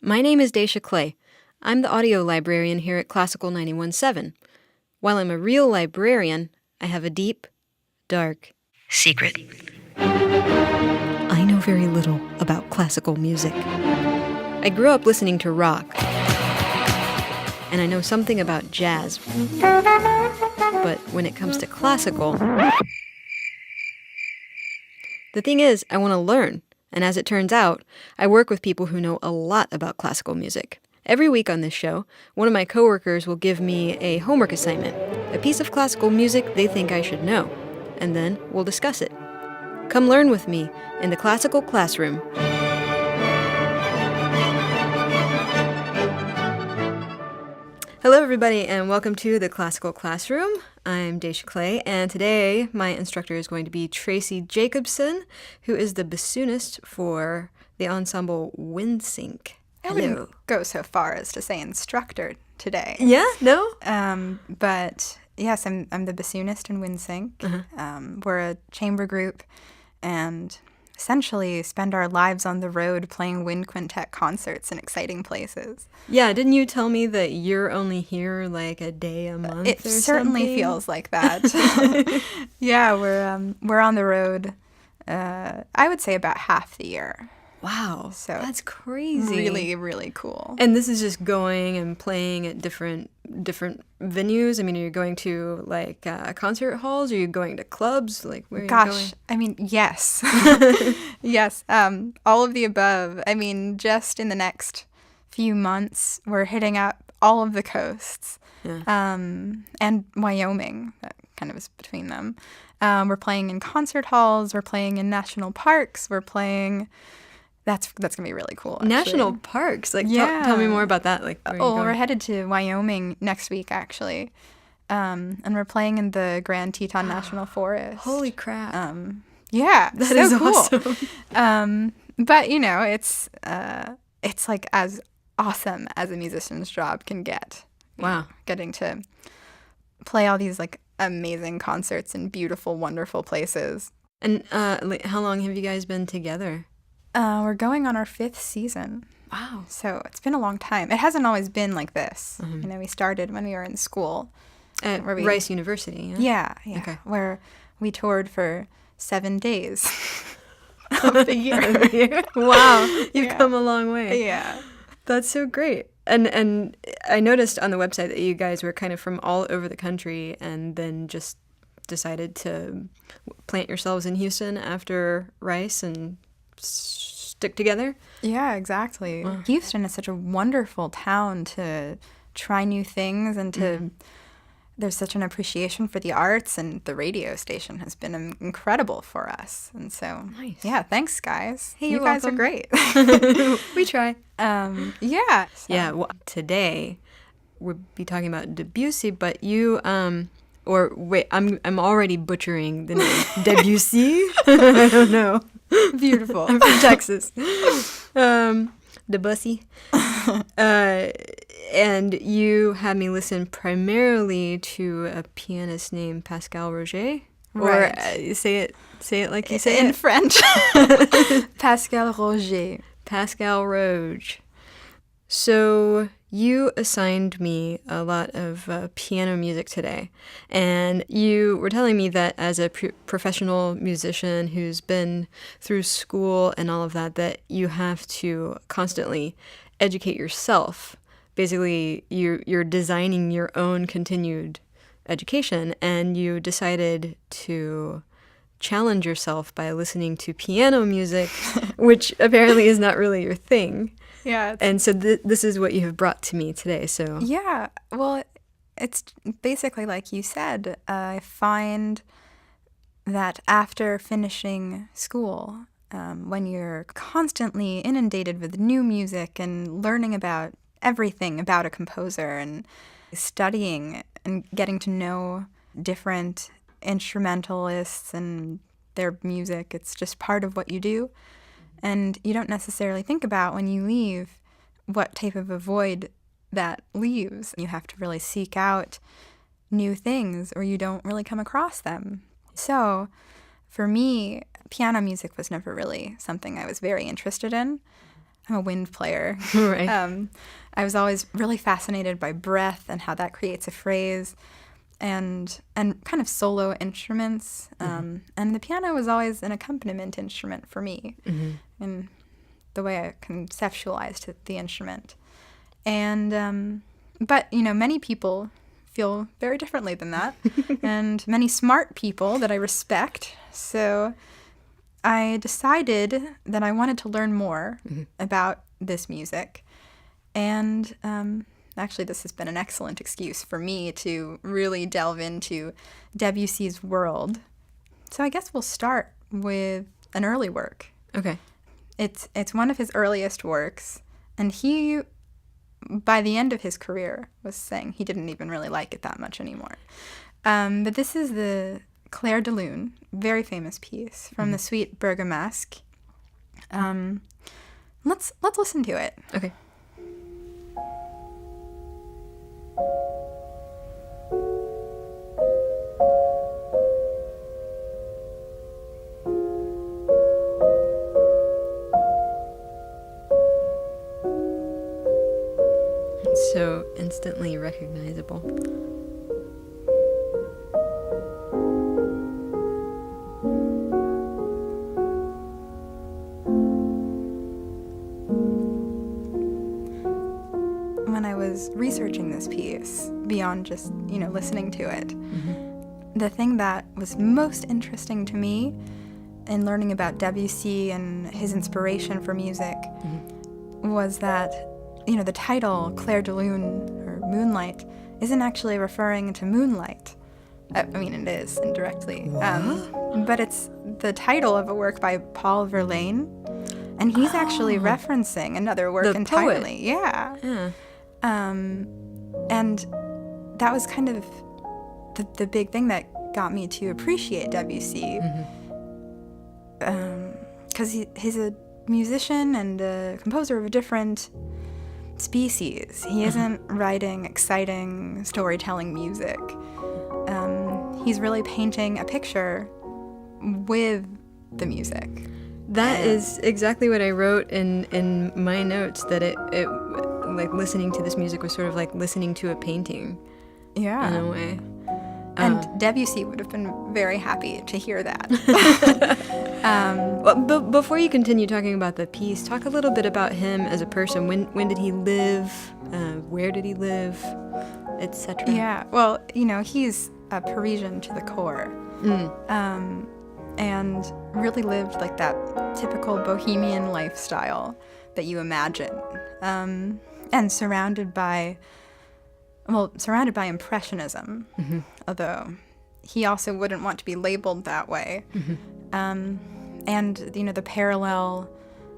My name is Dacia Clay. I'm the audio librarian here at Classical 91.7. While I'm a real librarian, I have a deep, dark secret. I know very little about classical music. I grew up listening to rock, and I know something about jazz. But when it comes to classical, the thing is, I want to learn. And as it turns out, I work with people who know a lot about classical music. Every week on this show, one of my coworkers will give me a homework assignment, a piece of classical music they think I should know, and then we'll discuss it. Come learn with me in the classical classroom. Hello everybody and welcome to the Classical Classroom. I'm Dacia Clay, and today my instructor is going to be Tracy Jacobson, who is the bassoonist for the ensemble WindSync. I wouldn't go so far as to say instructor today. Yeah? No? But yes, I'm the bassoonist in WindSync. Uh-huh. We're a chamber group and essentially spend our lives on the road playing wind quintet concerts in exciting places. Yeah, didn't you tell me that you're only here like a day a month It or certainly something? feels like that. Yeah, we're on the road, I would say about half the year. Wow, So that's crazy. Really, really cool. And this is just going and playing at different venues? I mean, are you going to like concert halls? Are you going to clubs? Like where are you going? Gosh, I mean, yes. Yes, all of the above. I mean, just in the next few months, we're hitting up all of the coasts. Yeah. And Wyoming, that kind of is between them. We're playing in concert halls, we're playing in national parks, we're playing... That's going to be really cool, actually. National parks? Like, Yeah. tell me more about that. Like, where are you going? We're headed to Wyoming next week, actually. And we're playing in the Grand Teton National Forest. Holy crap. Yeah, That so is cool. awesome. But, you know, it's like as awesome as a musician's job can get. You Wow. know, getting to play all these, like, amazing concerts in beautiful, wonderful places. And like, how long have you guys been together? We're going on our 5th season. Wow. So it's been a long time. It hasn't always been like this. Mhm. You know, we started when we were in school. At Where we- Rice University, yeah? Yeah. Okay. Where we toured for 7 days of the year. Wow, you've Yeah. come a long way. Yeah. That's so great. And I noticed on the website that you guys were kind of from all over the country and then just decided to plant yourselves in Houston after Rice and stick together. Yeah, exactly. Wow. Houston is such a wonderful town to try new things and to... There's such an appreciation for the arts, and the radio station has been incredible for us. And so, Nice. yeah, thanks, guys. Hey, you you're guys welcome. are great. We try. Yeah. So. Yeah, well, today we'll be talking about Debussy, but you or wait, I'm already butchering the name. Debussy? I don't know. Beautiful. I'm from Texas. Debussy. And you had me listen primarily to a pianist named Pascal Roger. Right. Or say it like you say In it. French. Pascal Roger. Pascal Roge. So you assigned me a lot of piano music today, and you were telling me that as a professional musician who's been through school and all of that, that you have to constantly educate yourself. Basically, you're designing your own continued education, and you decided to challenge yourself by listening to piano music, which apparently is not really your thing. Yeah. And so this is what you have brought to me today. So Yeah. Well, it's basically like you said. I find that after finishing school, when you're constantly inundated with new music and learning about everything about a composer and studying and getting to know different instrumentalists and their music, it's just part of what you do. And you don't necessarily think about when you leave what type of a void that leaves. You have to really seek out new things or you don't really come across them. So for me, piano music was never really something I was very interested in. I'm a wind player. Right. I was always really fascinated by breath and how that creates a phrase, and kind of solo instruments. And the piano was always an accompaniment instrument for me, in the way I conceptualized the instrument. And but many people feel very differently than that, and many smart people that I respect. So I decided that I wanted to learn more about this music. And actually, this has been an excellent excuse for me to really delve into Debussy's world. So I guess we'll start with an early work. Okay. It's one of his earliest works, and he, by the end of his career, was saying he didn't even really like it that much anymore. But this is the Clair de Lune, very famous piece from the suite Bergamasque. Let's listen to it. Okay. It's so instantly recognizable. When I was researching this piece, beyond just, listening to it, the thing that was most interesting to me in learning about Debussy and his inspiration for music was that, the title Clair de Lune, or Moonlight, isn't actually referring to moonlight. I mean, it is indirectly. But it's the title of a work by Paul Verlaine, and he's actually referencing another work The entirely. poet. Yeah. And that was kind of the big thing that got me to appreciate Debussy, because he's a musician and a composer of a different species. He isn't writing exciting storytelling music. He's really painting a picture with the music. That is exactly what I wrote in my notes, that it like listening to this music was sort of like listening to a painting. Yeah. In a way. And Debussy would have been very happy to hear that. But before you continue talking about the piece, talk a little bit about him as a person. When did he live? Where did he live? Etc. Yeah. Well, he's a Parisian to the core. And really lived like that typical bohemian lifestyle that you imagine. And surrounded by Impressionism, although he also wouldn't want to be labeled that way. And, the parallel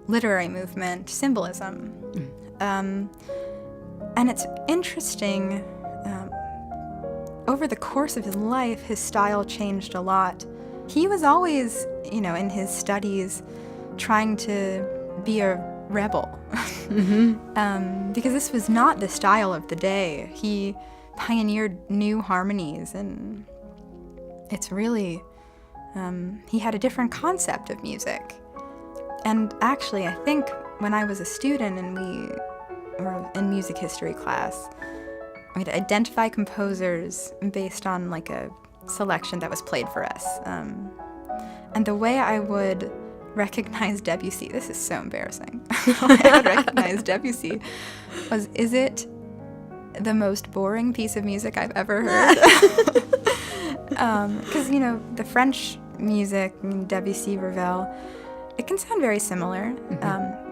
literary movement, symbolism. And it's interesting, over the course of his life, his style changed a lot. He was always, in his studies, trying to be a rebel. Because this was not the style of the day. He pioneered new harmonies, and it's really, he had a different concept of music. And actually, I think when I was a student and we were in music history class, we'd identify composers based on like a selection that was played for us. And the way I would recognize Debussy, this is so embarrassing. The way I would recognize Debussy was, is it the most boring piece of music I've ever heard? Because, the French music, Debussy, Ravel, it can sound very similar.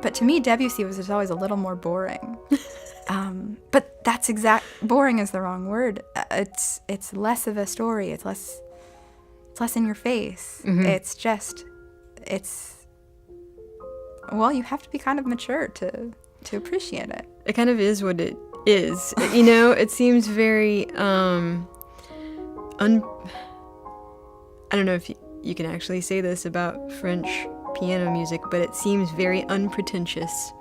But to me, Debussy was just always a little more boring. But that's boring is the wrong word. It's less of a story. It's less in your face. Well, you have to be kind of mature to appreciate it. It kind of is what it is. It seems very I don't know if you can actually say this about French piano music, but it seems very unpretentious.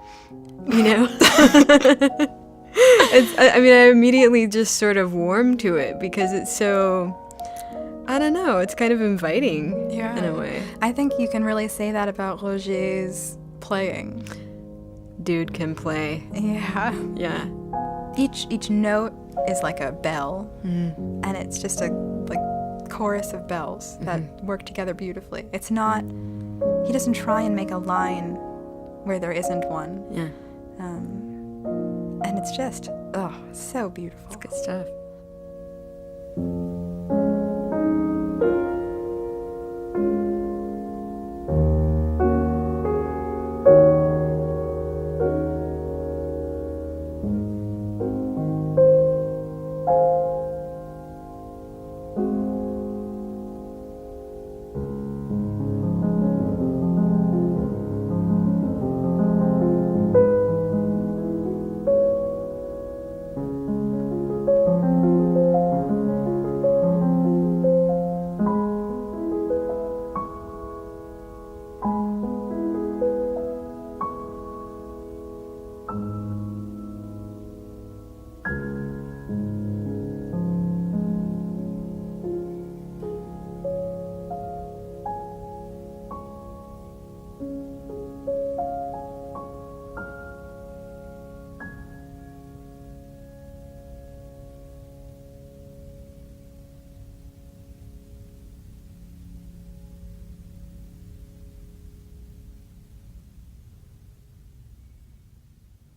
I immediately just sort of warm to it because it's so, I don't know, it's kind of inviting in a way. I think you can really say that about Roger's playing. dude can play. Yeah. Yeah. Each note is like a bell, and it's just a chorus of bells that work together beautifully. It's not. He doesn't try and make a line where there isn't one. Yeah. And it's just so beautiful. It's good stuff.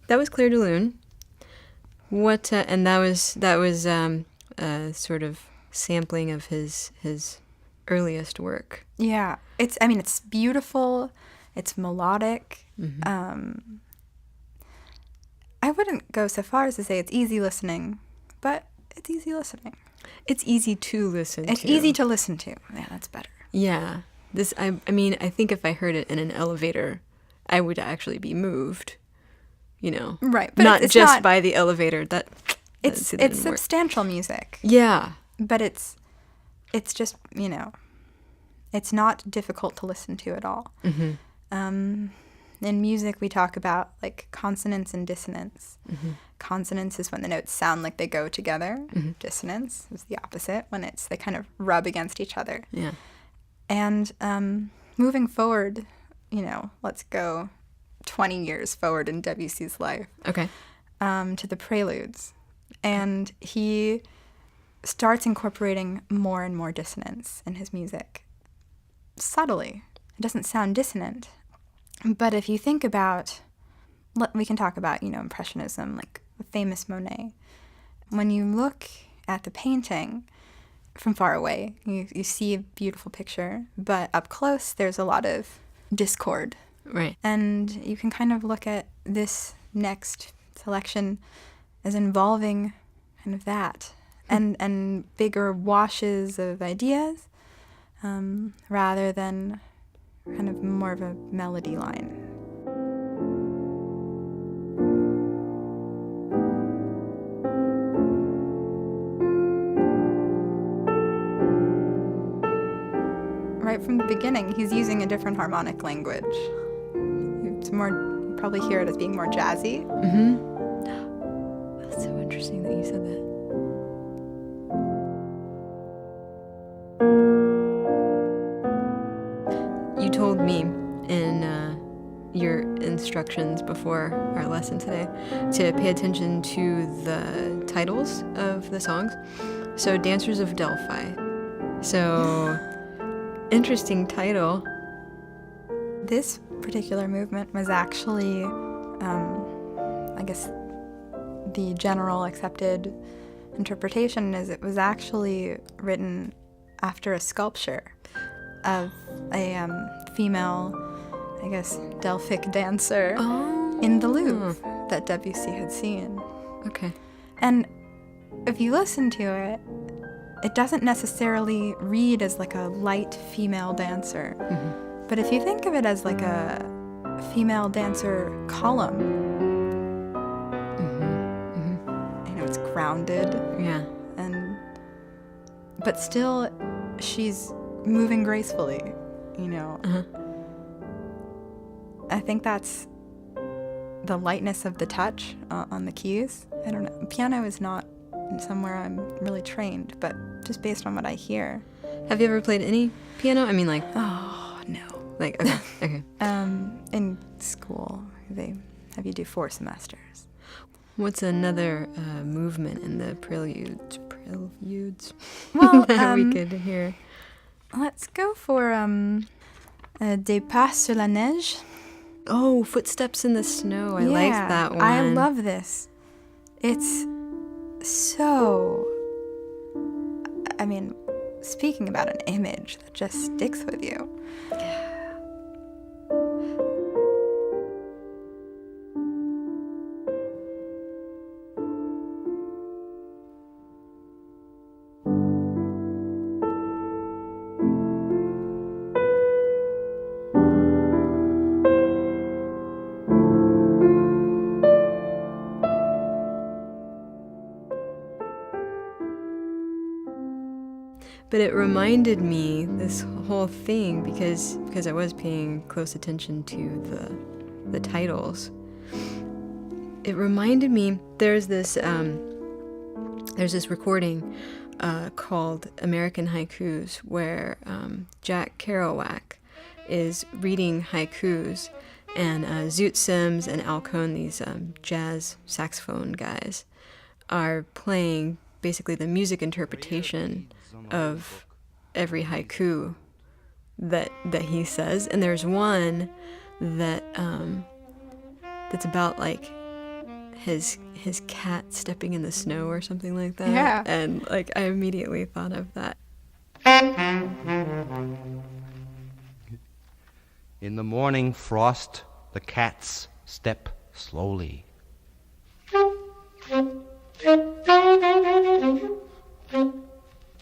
That was Clair de Lune. What and that was sort of sampling of his earliest work. Yeah, it's beautiful. It's melodic. I wouldn't go so far as to say it's easy listening, but it's easy listening. It's easy to listen to. It's easy to listen to. Yeah, that's better. Yeah. I mean, I think if I heard it in an elevator, I would actually be moved. Right, but not it's just not, by the elevator. It's substantial music. Yeah, but it's just it's not difficult to listen to at all. In music, we talk about like consonance and dissonance. Consonance is when the notes sound like they go together. Dissonance is the opposite, when they kind of rub against each other. Yeah, and moving forward, let's go 20 years forward in Debussy's life. Okay. To the preludes. And he starts incorporating more and more dissonance in his music. Subtly. It doesn't sound dissonant. But if you think about, we can talk about, Impressionism, like the famous Monet. When you look at the painting from far away, you see a beautiful picture, but up close there's a lot of discord. Right. And you can kind of look at this next selection as involving kind of that and bigger washes of ideas rather than kind of more of a melody line. Right from the beginning, he's using a different harmonic language. It's more, you probably hear it as being more jazzy. That's so interesting that you said that. You told me in your instructions before our lesson today to pay attention to the titles of the songs. So, Dancers of Delphi. So, interesting title. This particular movement was actually, I guess, the general accepted interpretation is it was actually written after a sculpture of a female, I guess, Delphic dancer in the Louvre that Debussy had seen. Okay. And if you listen to it, it doesn't necessarily read as like a light female dancer. But if you think of it as like a female dancer column, it's grounded. Yeah. But still, she's moving gracefully, I think that's the lightness of the touch on the keys. I don't know. Piano is not somewhere I'm really trained, but just based on what I hear. Have you ever played any piano? I mean, like... Oh, no. Like, okay. In school, they have you do 4 semesters. What's another movement in the preludes? Well, that we could hear? Let's go for Des pas sur la neige. Oh, Footsteps in the Snow. I like that one. I love this. It's so... I mean, speaking about an image that just sticks with you. But it reminded me, this whole thing, because I was paying close attention to the titles. It reminded me, there's this recording called American Haikus, where Jack Kerouac is reading haikus, and Zoot Sims and Al Cohn, these jazz saxophone guys, are playing basically the music interpretation of every haiku that he says. And there's one that that's about like his cat stepping in the snow or something like that. Yeah. And like I immediately thought of that. In the morning frost, the cats step slowly.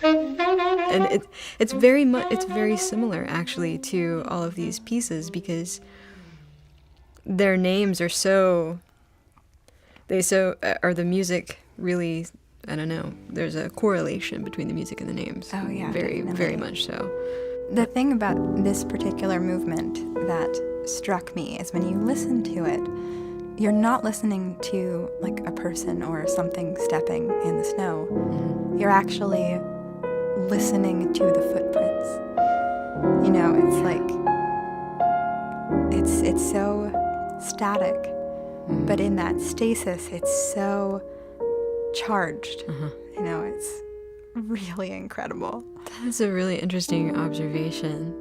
And it's very similar actually to all of these pieces, because their names are the music really, I don't know, there's a correlation between the music and the names. Oh yeah, very definitely. very much so. The thing about this particular movement that struck me is when you listen to it, you're not listening to like a person or something stepping in the snow. Mm-hmm. You're actually listening to the footprints. You know, it's like it's so static, but in that stasis, it's so charged. You know, it's really incredible. That's a really interesting observation,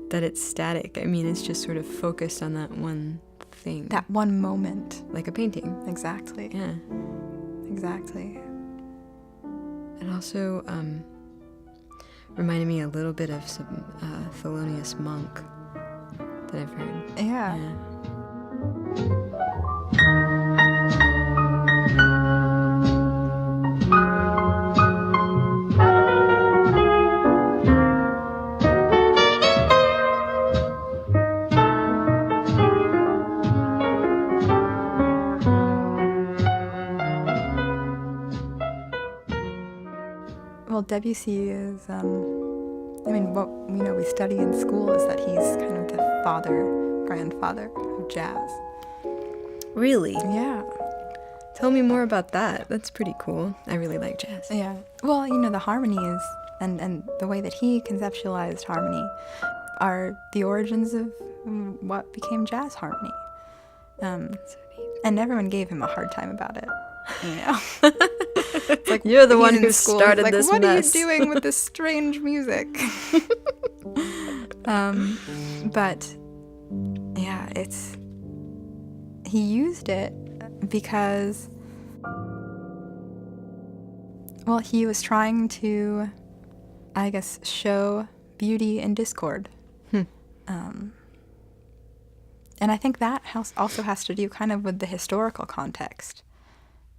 that it's static. I mean, it's just sort of focused on that one thing. That one moment. Like a painting. Exactly. Yeah. Exactly. It also reminded me a little bit of some Thelonious Monk that I've heard. Yeah. Well, Debussy is, what we study in school is that he's kind of the grandfather of jazz. Really? Yeah. Tell me more about that. That's pretty cool. I really like jazz. Yeah. Well, the harmonies and the way that he conceptualized harmony are the origins of what became jazz harmony. And everyone gave him a hard time about it. It's like, you're the one who school, started like, this what mess. What are you doing with this strange music? But yeah, he used it because, well, he was trying to, I guess, show beauty in discord. And I think that also has to do kind of with the historical context.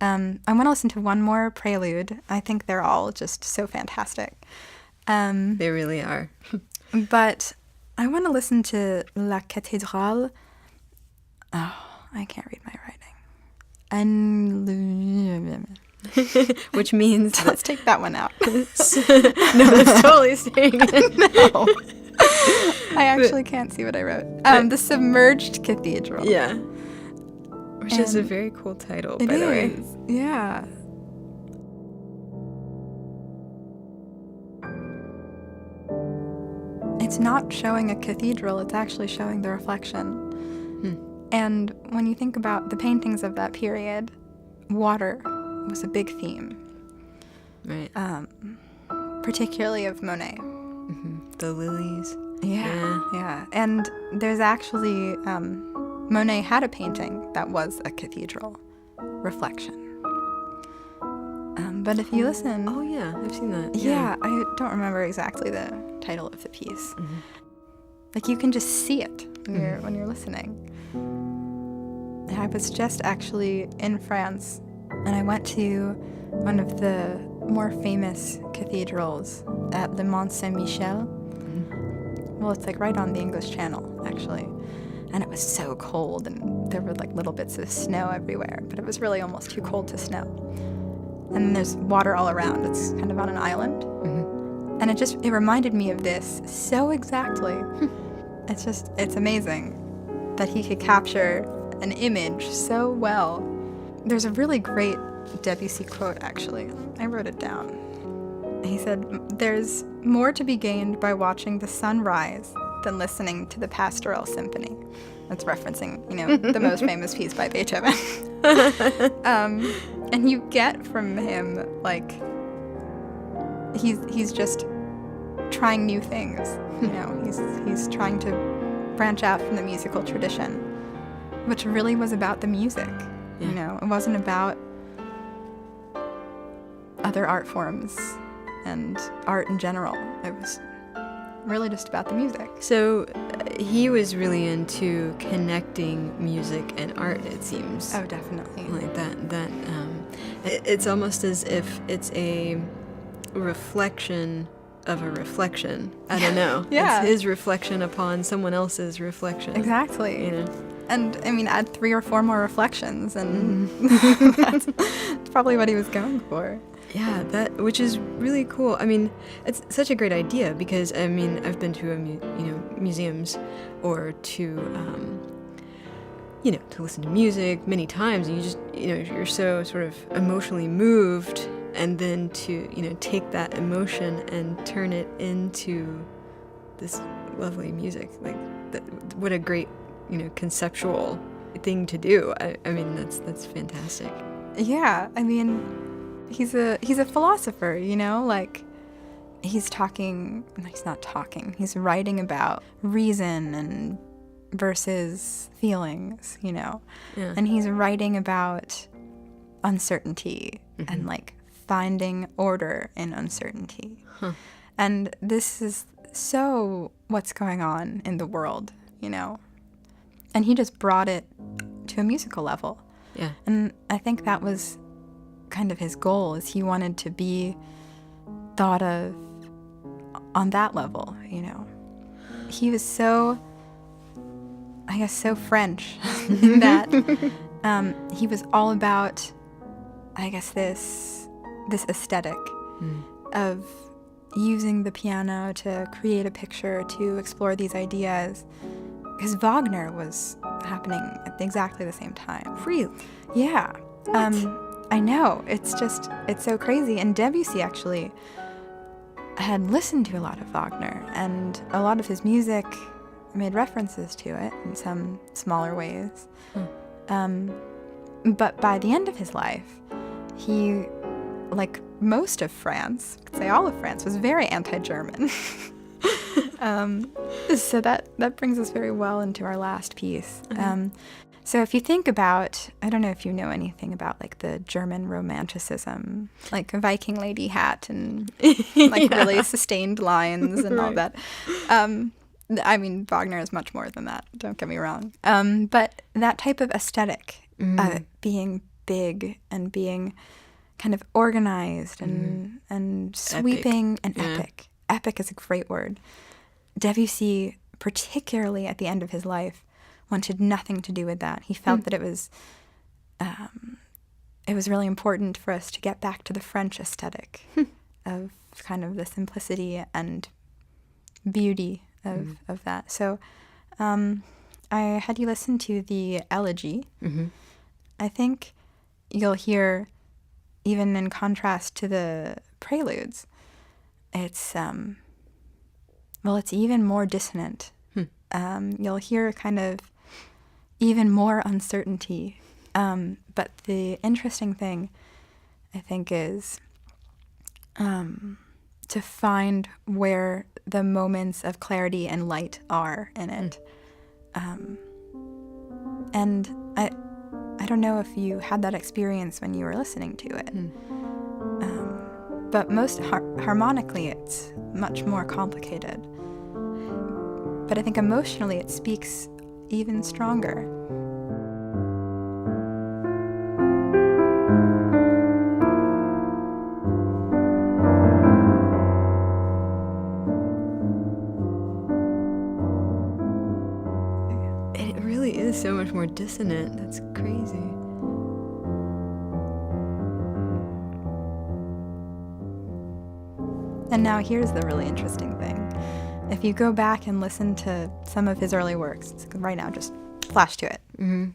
I want to listen to one more prelude. I think they're all just so fantastic. They really are. But I want to listen to La Cathédrale. Oh, I can't read my writing. Which means... Let's take that one out. No, that's totally staying in. No. I actually can't see what I wrote. The Submerged Cathedral. Yeah. Which is a very cool title, by the way. Yeah. It's not showing a cathedral, it's actually showing the reflection. And when you think about the paintings of that period, water was a big theme. Right. Particularly of Monet. The lilies. Yeah. And there's actually, Monet had a painting that was a cathedral reflection. But if you listen... Oh, yeah, I've seen that. Yeah, I don't remember exactly the title of the piece. Like, you can just see it when you're listening. I was just actually in France, and I went to one of the more famous cathedrals at Le Mont Saint-Michel. Well, it's like right on the English Channel, actually. And it was so cold, and there were like little bits of snow everywhere, but it was really almost too cold to snow. And there's water all around. It's kind of on an island. And it reminded me of this so exactly. It's amazing that he could capture an image so well. There's a really great Debussy quote, actually. I wrote it down. He said, "There's more to be gained by watching the sun rise than listening to the Pastoral Symphony." That's referencing, the most famous piece by Beethoven. And you get from him, like, he's just trying new things. He's trying to branch out from the musical tradition, which really was about the music. It wasn't about other art forms and art in general. It was really just about the music. So he was really into connecting music and art, it seems. Oh, definitely. Like that it's almost as if it's a reflection of a reflection. I don't know. Yeah. It's his reflection upon someone else's reflection. Exactly. And I mean, add 3 or 4 more reflections, and that's probably what he was going for. Yeah, which is really cool. I mean, it's such a great idea because, I mean, I've been to museums or to to listen to music many times, and you just you're so sort of emotionally moved, and then to take that emotion and turn it into this lovely music, like what a great conceptual thing to do. I mean, that's fantastic. Yeah, I mean, he's a philosopher, like he's writing about reason and versus feelings, Yeah. And he's writing about uncertainty and like finding order in uncertainty. And this is so what's going on in the world, And he just brought it to a musical level. Yeah. And I think that was kind of his goal, is he wanted to be thought of on that level, He was so, I guess, so French in that he was all about, I guess, this aesthetic of using the piano to create a picture, to explore these ideas. Because Wagner was happening at exactly the same time. Really? Yeah. I know. It's so crazy. And Debussy actually had listened to a lot of Wagner, and a lot of his music made references to it in some smaller ways. But by the end of his life, he, like most of France, I could say all of France, was very anti-German. So that brings us very well into our last piece. So if you think about, I don't know if you know anything about like the German Romanticism, like a Viking lady hat and like really sustained lines and all that. I mean, Wagner is much more than that, don't get me wrong. But that type of aesthetic, being big and being kind of organized and sweeping and epic. Epic is a great word. Debussy, particularly at the end of his life, wanted nothing to do with that. He felt that it was really important for us to get back to the French aesthetic of kind of the simplicity and beauty of that. So I had you listen to the Elegy. I think you'll hear, even in contrast to the preludes, it's even more dissonant. You'll hear kind of even more uncertainty. But the interesting thing, I think, is to find where the moments of clarity and light are in it. And I don't know if you had that experience when you were listening to it. But most harmonically, it's much more complicated. But I think emotionally, it speaks even stronger. It really is so much more dissonant. That's crazy. And now here's the really interesting thing. If you go back and listen to some of his early works, right now, just flash to it. Mm-hmm.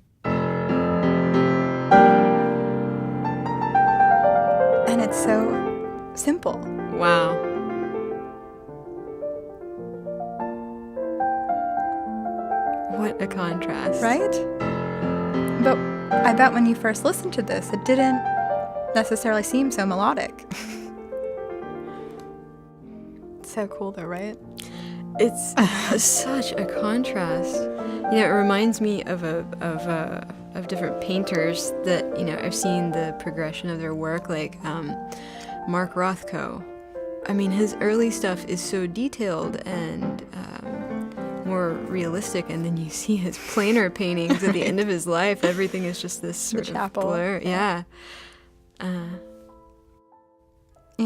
And it's so simple. Wow. What a contrast. Right? But I bet when you first listened to this, it didn't necessarily seem so melodic. So cool though, right? It's such a contrast. You know, it reminds me of different painters that, you know, I've seen the progression of their work, like Mark Rothko. I mean, his early stuff is so detailed and more realistic, and then you see his plainer paintings at the end of his life. Everything is just this sort of blur. Yeah. You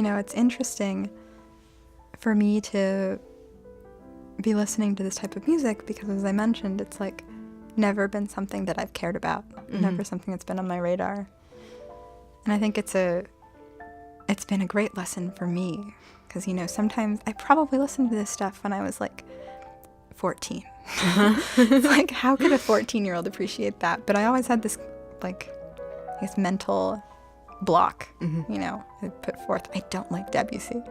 know, it's interesting for me to be listening to this type of music because, as I mentioned, it's like never been something that I've cared about, never something that's been on my radar. And I think it's been a great lesson for me because, you know, sometimes I probably listened to this stuff when I was like 14. It's like, how could a 14-year-old appreciate that? But I always had this, like, I guess, mental block, you know, I put forth, I don't like Debussy.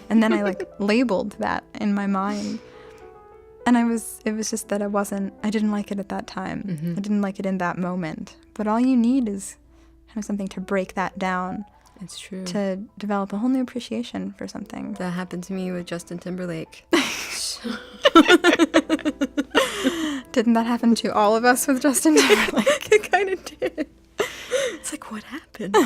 And then I like labeled that in my mind. And it was just that I didn't like it at that time. I didn't like it in that moment. But all you need is kind of something to break that down. It's true. To develop a whole new appreciation for something. That happened to me with Justin Timberlake. Didn't that happen to all of us with Justin Timberlake? It kind of did. It's like, what happened?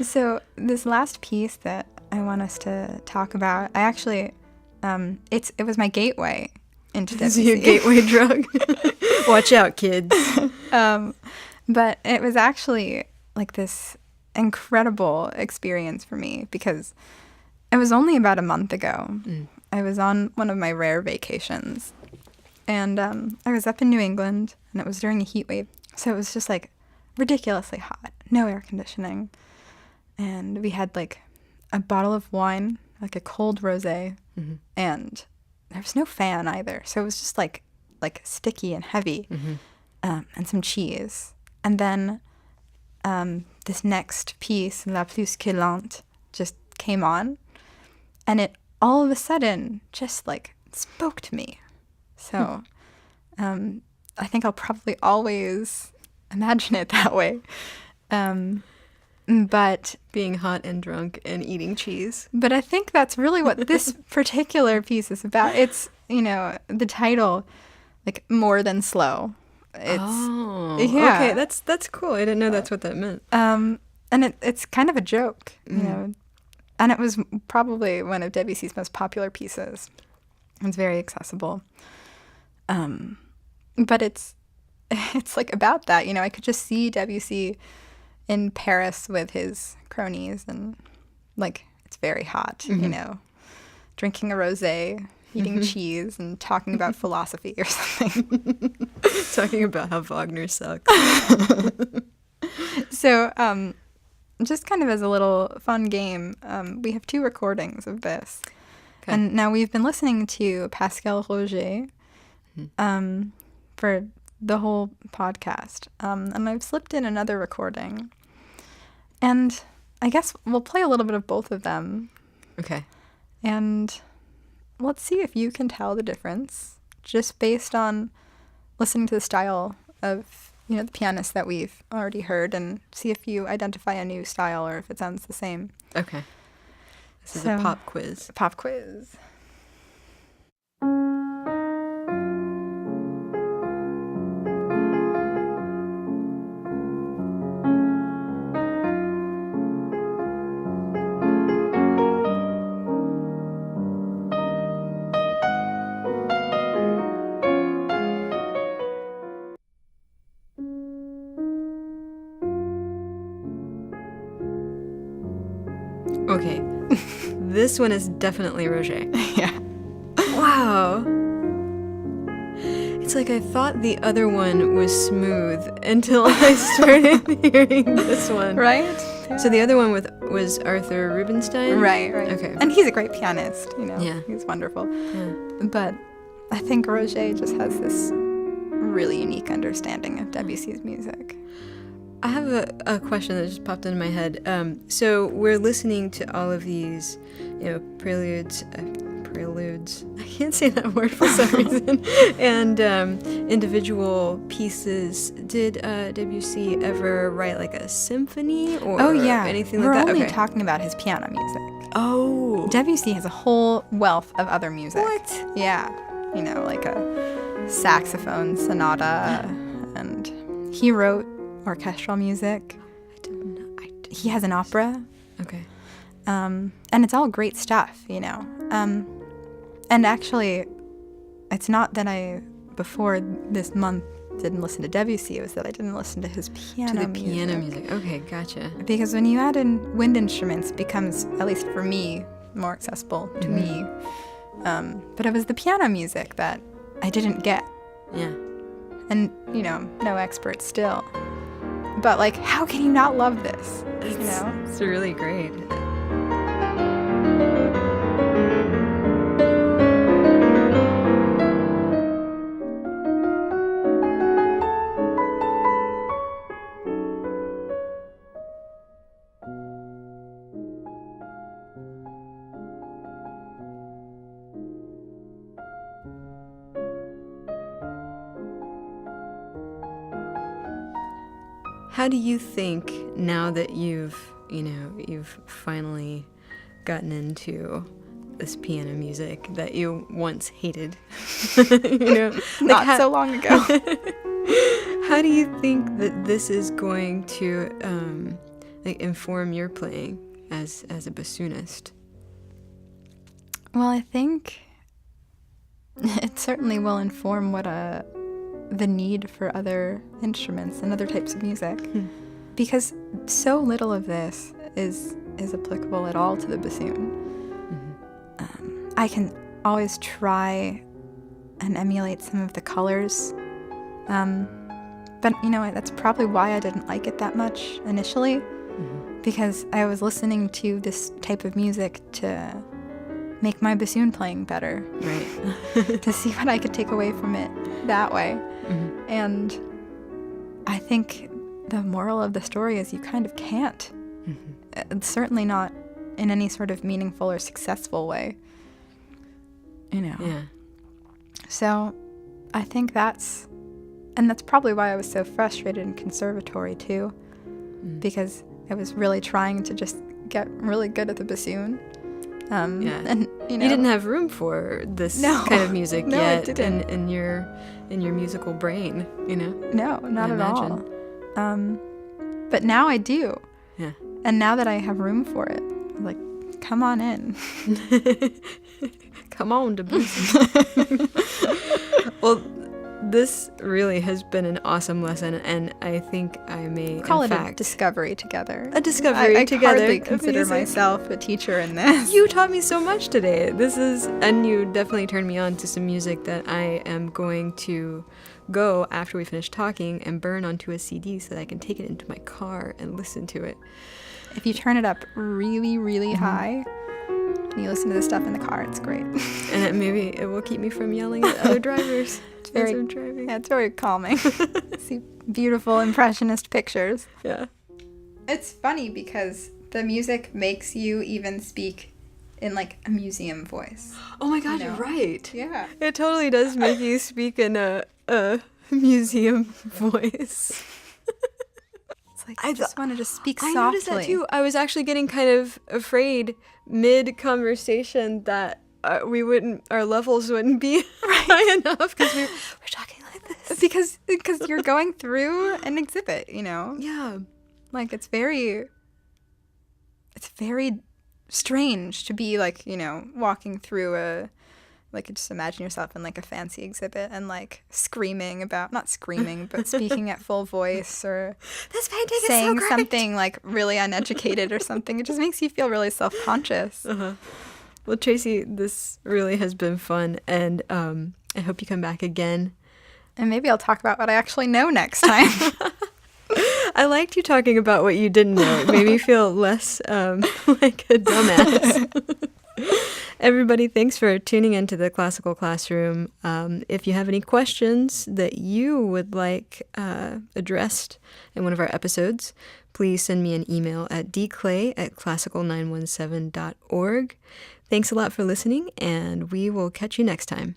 So this last piece that I want us to talk about, I actually, it was my gateway into Debussy. This is your gateway drug. Watch out, kids. But it was actually like this incredible experience for me because it was only about a month ago. I was on one of my rare vacations, and I was up in New England, and it was during a heat wave, so it was just like ridiculously hot, no air conditioning, and we had like a bottle of wine, like a cold rosé, and there was no fan either, so it was just like sticky and heavy, and some cheese, and then this next piece, La Plus que Lente, just came on, and it all of a sudden just like spoke to me. So I think I'll probably always imagine it that way. But being hot and drunk and eating cheese. But I think that's really what this particular piece is about. It's, you know, the title, like, More Than Slow. Okay, that's cool. I didn't know that's what that meant. And it's kind of a joke, you know. And it was probably one of Debussy's most popular pieces. It's very accessible. But it's like about that, you know. I could just see Debussy in Paris with his cronies, and like it's very hot, you know, drinking a rosé, eating cheese, and talking about philosophy or something. Talking about how Wagner sucks. So, just kind of as a little fun game, we have 2 recordings of this. Okay. And now we've been listening to Pascal Roger for the whole podcast. And I've slipped in another recording. And I guess we'll play a little bit of both of them. Okay. And let's see if you can tell the difference just based on listening to the style of, the pianists that we've already heard and see if you identify a new style or if it sounds the same. Okay. This is a pop quiz. Pop quiz. Okay. This one is definitely Roger. Yeah. Wow. It's like I thought the other one was smooth until I started hearing this one. Right? So the other one was Arthur Rubinstein? Right. Okay. And he's a great pianist, Yeah. He's wonderful. Yeah. But I think Roger just has this really unique understanding of Debussy's music. I have a question that just popped into my head. So we're listening to all of these, preludes. I can't say that word for some reason. And individual pieces. Did Debussy ever write like a symphony or anything like that? We're only talking about his piano music. Oh. Debussy has a whole wealth of other music. What? Yeah. Like a saxophone sonata. And he wrote orchestral music. I didn't know. He has an opera. Okay. And it's all great stuff, And actually, it's not that I, before this month, didn't listen to Debussy. It was that I didn't listen to his piano music. Piano music. Okay, gotcha. Because when you add in wind instruments, it becomes, at least for me, more accessible to me. But it was the piano music that I didn't get. Yeah. And, no expert still. But, how can you not love this? It's really great. How do you think, now that you've finally gotten into this piano music that you once hated, Not so long ago. How do you think that this is going to inform your playing as a bassoonist? Well, I think it certainly will inform the need for other instruments and other types of music. Because so little of this is applicable at all to the bassoon. I can always try and emulate some of the colors. But that's probably why I didn't like it that much initially. Because I was listening to this type of music to make my bassoon playing better. Right. To see what I could take away from it that way. And I think the moral of the story is you kind of can't. It's certainly not in any sort of meaningful or successful way. Yeah. So I think that's probably why I was so frustrated in conservatory too. Because I was really trying to just get really good at the bassoon. And you didn't have room for this kind of music yet in your musical brain, No, not at all. But now I do. Yeah. And now that I have room for it, I'm like, come on in. Come on, Debussy. Well, this really has been an awesome lesson, and I think I may call it a discovery together. A discovery together. I hardly consider myself a teacher in this. You taught me so much today. And you definitely turned me on to some music that I am going to go after we finish talking and burn onto a CD so that I can take it into my car and listen to it. If you turn it up really, really high and you listen to this stuff in the car, it's great. And maybe it will keep me from yelling at other drivers. As I'm driving. Yeah, it's very calming. See beautiful impressionist pictures. Yeah. It's funny because the music makes you even speak in a museum voice. Oh my God, you're right. Yeah. It totally does make you speak in a museum voice. It's like I just want to just speak I softly. noticed that too. I was actually getting kind of afraid mid-conversation that our levels wouldn't be high enough because we're talking like this. Because you're going through an exhibit, you know? Yeah. Like, it's very strange to be, like, you know, walking through just imagine yourself in, like, a fancy exhibit and, like, screaming about, not screaming, but speaking at full voice or This painting is so saying great. something, like, really uneducated or something. It just makes you feel really self-conscious. Uh-huh. Well, Tracy, this really has been fun, and I hope you come back again. And maybe I'll talk about what I actually know next time. I liked you talking about what you didn't know. It made me feel less like a dumbass. Everybody, thanks for tuning into the Classical Classroom. If you have any questions that you would like addressed in one of our episodes, please send me an email at dclay@classical917.org. Thanks a lot for listening, and we will catch you next time.